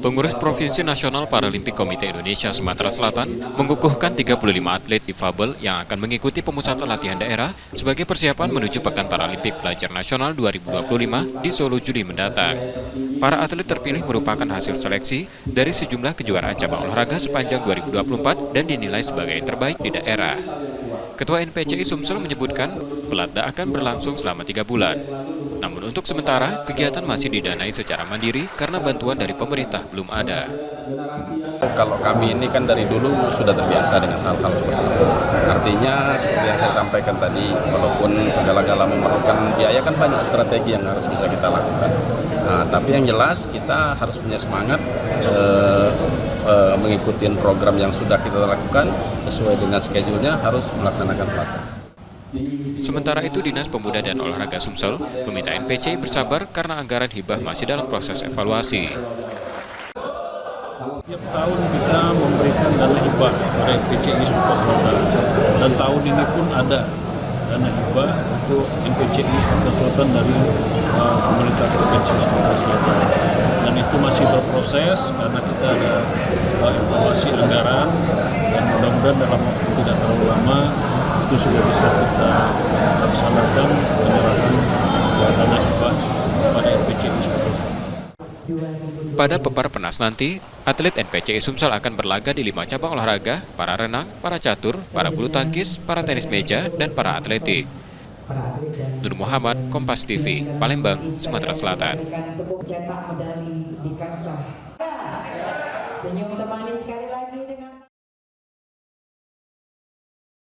Pengurus Provinsi Nasional Paralimpik Komite Indonesia Sumatera Selatan mengukuhkan 35 atlet difabel yang akan mengikuti pemusatan latihan daerah sebagai persiapan menuju Pekan Paralimpik Pelajar Nasional 2025 di Solo Juli mendatang. Para atlet terpilih merupakan hasil seleksi dari sejumlah kejuaraan cabang olahraga sepanjang 2024 dan dinilai sebagai yang terbaik di daerah. Ketua NPCI Sumsel menyebutkan pelatda akan berlangsung selama 3 bulan. Namun untuk sementara, kegiatan masih didanai secara mandiri karena bantuan dari pemerintah belum ada. Kalau kami ini kan dari dulu sudah terbiasa dengan hal-hal seperti itu. Artinya seperti yang saya sampaikan tadi, walaupun segala-gala memerlukan biaya kan banyak strategi yang harus bisa kita lakukan. Nah, tapi yang jelas kita harus punya semangat mengikuti program yang sudah kita lakukan sesuai dengan schedule-nya, harus melaksanakan pelatih. Sementara itu, Dinas Pemuda dan Olahraga Sumsel meminta NPCI bersabar karena anggaran hibah masih dalam proses evaluasi. Tiap tahun kita memberikan dana hibah pada NPCI Sumatera Selatan, dan tahun ini pun ada dana hibah untuk NPCI Sumatera Selatan dari pemerintah Provinsi Sumatera Selatan, dan itu masih berproses karena kita ada evaluasi anggaran, dan mudah-mudahan dalam waktu tidak terlalu lama itu sudah bisa kita laksanakan penyerahan dana hibah pada NPCI Sumatera Selatan. Pada Pepar Penas nanti, atlet NPCI Sumsel akan berlaga di 5 cabang olahraga, para renang, para catur, para bulu tangkis, para tenis meja, dan para atletik. Nur Muhammad, Kompas TV, Palembang, Sumatera Selatan.